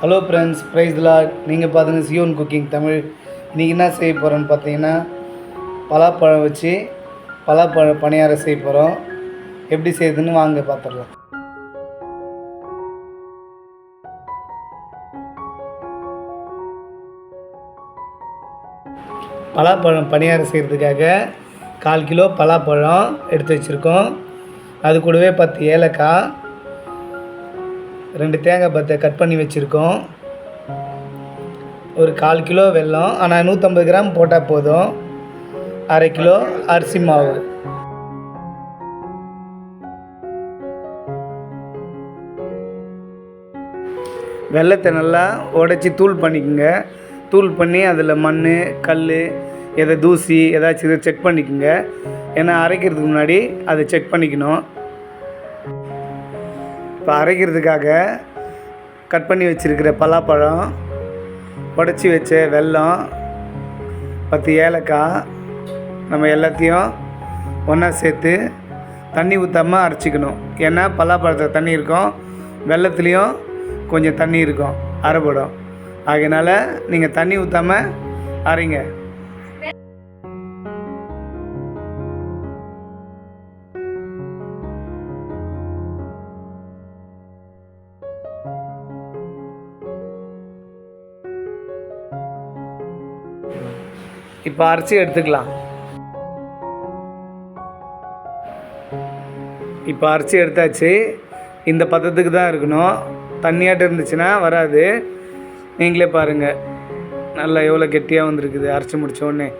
Hello friends, price தி Lord. நீங்கள் பார்த்துங்க Zion cooking Tamil. இன்றைக்கி என்ன செய்ய போகிறோன்னு பார்த்தீங்கன்னா, பலாப்பழம் வச்சு பலாப்பழ பணியாரம் செய்ய போகிறோம். எப்படி செய்யுதுன்னு வாங்க பார்த்துடலாம். பலாப்பழம் பணியாரம் செய்கிறதுக்காக 1/4 கிலோ பலாப்பழம் எடுத்து வச்சுருக்கோம். அது கூடவே 10 ஏலக்காய், 2 தேங்காய் பத்தை கட் பண்ணி வச்சுருக்கோம். ஒரு 1/4 கிலோ வெல்லம், ஆனால் 150 கிராம் போட்டால் போதும். 1/2 கிலோ அரிசி மாவு. வெல்லத்தை நல்லா உடச்சி தூள் பண்ணிக்கோங்க. தூள் பண்ணி அதில் மண், கல், தூசி ஏதாச்சும் இதை செக் பண்ணிக்கோங்க. ஏன்னா அரைக்கிறதுக்கு முன்னாடி அதை செக் பண்ணிக்கணும். இப்போ அரைக்கிறதுக்காக கட் பண்ணி வச்சுருக்கிற பலாப்பழம், உடச்சி வச்ச வெல்லம், 10 ஏலக்காய், நம்ம எல்லாத்தையும் ஒன்றா சேர்த்து தண்ணி ஊற்றாமல் அரைச்சிக்கணும். ஏன்னா பலாப்பழத்தில் தண்ணி இருக்கும், வெல்லத்துலேயும் கொஞ்சம் தண்ணி இருக்கும், அரைப்படும். அதனால் நீங்கள் தண்ணி ஊற்றாமல் அரைங்க. இப்போ அரைச்சி எடுத்துக்கலாம். இப்போ அரைச்சி எடுத்தாச்சு. இந்த பதத்துக்கு தான் இருக்கணும். தண்ணியாட்டம் இருந்துச்சுன்னா வராது. நீங்களே பாருங்கள், நல்லா எவ்வளோ கெட்டியாக வந்துருக்குது அரைச்சி முடித்தோடனே.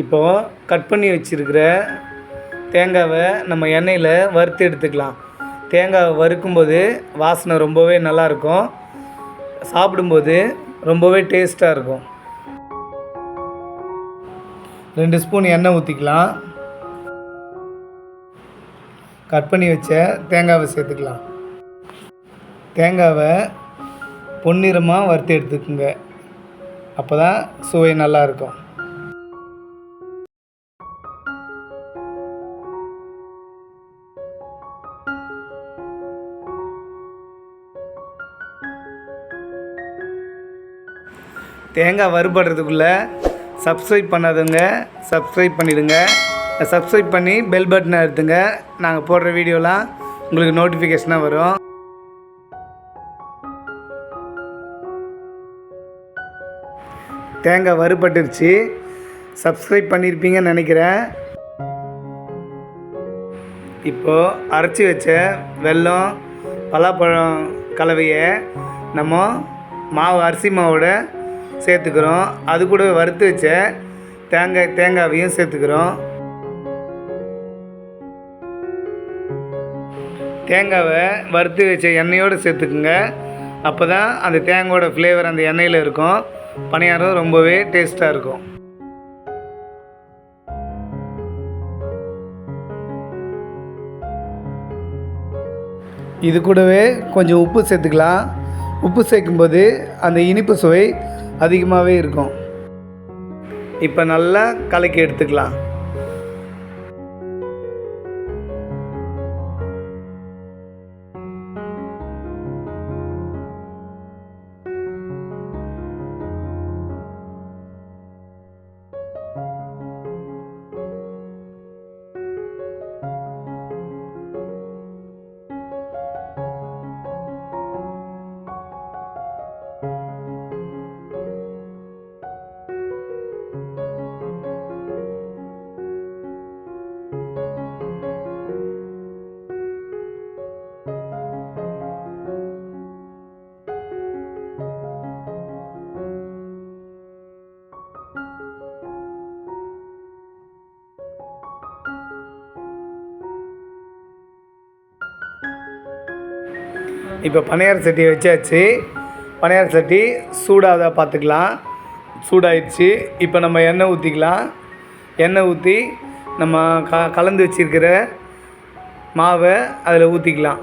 இப்போது கட் பண்ணி வச்சுருக்கிற தேங்காவை நம்ம எண்ணெயில் வறுத்து எடுத்துக்கலாம். தேங்காவை வறுக்கும்போது வாசனை ரொம்பவே நல்லாயிருக்கும், சாப்பிடும்போது ரொம்பவே டேஸ்ட்டாக இருக்கும். 2 ஸ்பூன் எண்ணெய் ஊற்றிக்கலாம். கட் பண்ணி வச்ச தேங்காவை சேர்த்துக்கலாம். தேங்காவை பொன்னிறமாக வறுத்து எடுத்துக்குங்க, அப்போ தான் சுவை நல்லாயிருக்கும். தேங்காய் வறுபடுறதுக்குள்ளே சப்ஸ்கிரைப் பண்ணாதவங்க சப்ஸ்கிரைப் பண்ணிவிடுங்க. சப்ஸ்கிரைப் பண்ணி பெல் பட்டனை எடுத்துங்க. நாங்கள் போடுற வீடியோலாம் உங்களுக்கு நோட்டிஃபிகேஷனாக வரும். தேங்காய் வறுபட்டுருச்சு. சப்ஸ்கிரைப் பண்ணியிருப்பீங்கன்னு நினைக்கிறேன். இப்போது அரைச்சி வச்ச வெல்லம், பலாப்பழம் கலவையை நம்ம அரிசி மாவோட சேர்த்துக்கிறோம். அது கூட வறுத்து வச்ச தேங்காவையும் சேர்த்துக்கிறோம். தேங்காவை வறுத்து வச்ச எண்ணெயோடு சேர்த்துக்குங்க. அப்போ தான் அந்த தேங்காயோட ஃப்ளேவர் அந்த எண்ணெயில் இருக்கும். பணியாரம் ரொம்பவே டேஸ்ட்டாக இருக்கும். இது கூடவே கொஞ்சம் உப்பு சேர்த்துக்கலாம். உப்பு சேர்க்கும்போது அந்த இனிப்பு சுவை அதிகமாகவே இருக்கும். இப்போ நல்லா கலக்கி எடுத்துக்கலாம். இப்போ பணியார சட்டியை வச்சாச்சு. பணியார சட்டி சூடாக பார்த்துக்கலாம். சூடாகிடுச்சு. இப்போ நம்ம எண்ணெய் ஊற்றிக்கலாம். எண்ணெய் ஊற்றி நம்ம கலந்து வச்சுருக்கிற மாவை அதில் ஊற்றிக்கலாம்.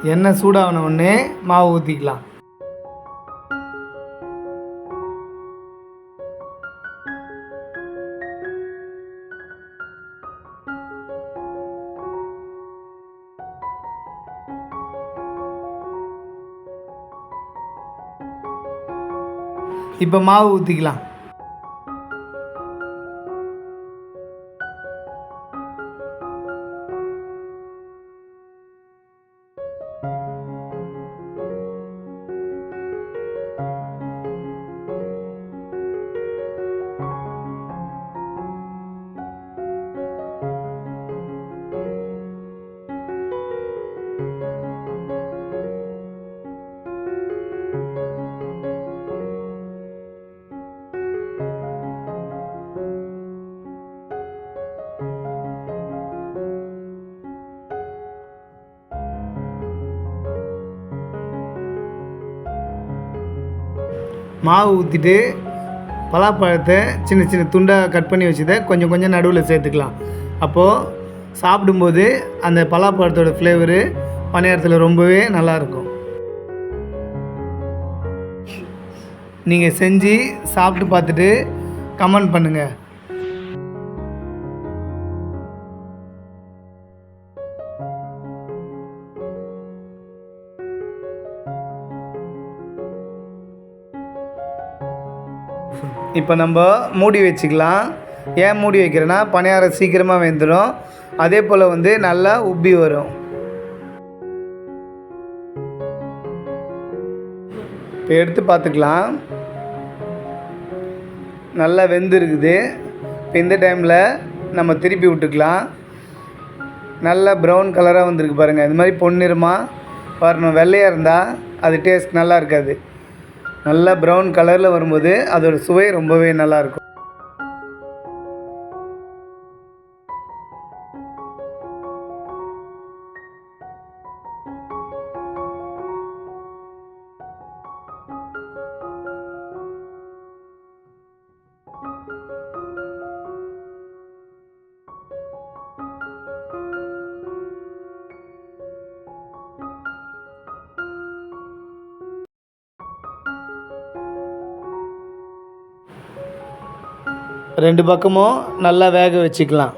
எண்ணெய் சூடான உடனே மாவு ஊற்றிக்கலாம். இப்போ மாவு ஊற்றிக்கலாம். மாவு ஊற்றிட்டு பலாப்பழத்தை சின்ன சின்ன துண்டாக கட் பண்ணி வச்சதை கொஞ்சம் கொஞ்சம் நடுவில் சேர்த்துக்கலாம். அப்போது சாப்பிடும்போது அந்த பலாப்பழத்தோட ஃப்ளேவரு பணியாரத்தில் ரொம்பவே நல்லாயிருக்கும். நீங்கள் செஞ்சு சாப்பிட்டு பார்த்துட்டு கமெண்ட் பண்ணுங்கள். இப்போ நம்ம மூடி வச்சுக்கலாம். ஏன் மூடி வைக்கிறேன்னா பணியாரம் சீக்கிரமாக வெந்துடும், அதே போல் வந்து நல்லா உப்பி வரும். இப்போ எடுத்து பார்த்துக்கலாம். நல்லா வெந்துருக்குது. இப்போ இந்த டைமில் நம்ம திருப்பி விட்டுக்கலாம். நல்லா ப்ரௌன் கலராக வந்திருக்கு பாருங்கள். இது மாதிரி பொன்னிறமாக வரணும். வெள்ளையாக இருந்தால் அது டேஸ்ட் நல்லா இருக்காது. நல்லா ப்ரௌன் கலரில் வரும்போது அதோட சுவை ரொம்பவே நல்லாயிருக்கும். ரெண்டு பக்கமும் நல்லா வேக வச்சுக்கலாம்.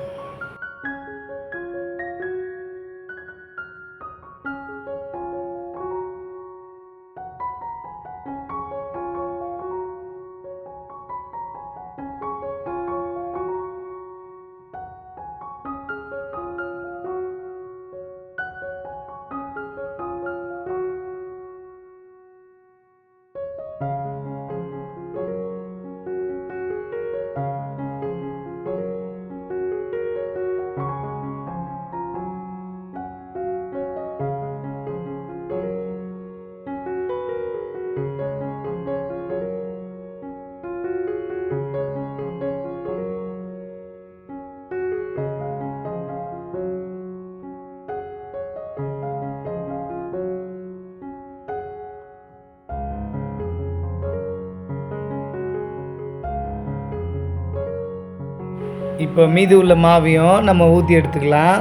இப்போ மீதி உள்ள மாவையும் நம்ம ஊற்றி எடுத்துக்கலாம்.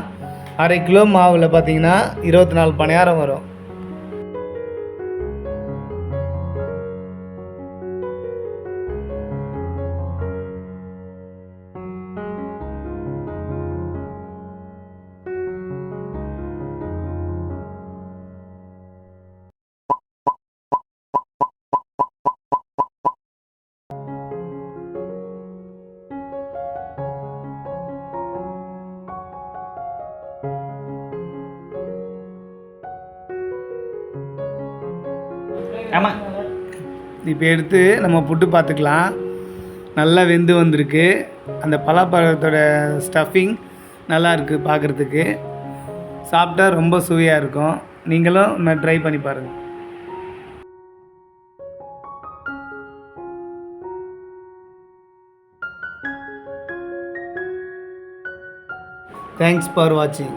1/2 கிலோ மாவில் பார்த்திங்கன்னா 24 பணியாரம் வரும். ஆமாம், இப்போ எடுத்து நம்ம புட்டு பார்த்துக்கலாம். நல்லா வெந்து வந்திருக்கு. அந்த பலாப்பழத்தோட ஸ்டஃபிங் நல்லா இருக்குது பார்க்குறதுக்கு. சாப்பிட்டா ரொம்ப சுவையாக இருக்கும். நீங்களும் ட்ரை பண்ணி பாருங்கள். தேங்க்ஸ் ஃபார் வாட்சிங்.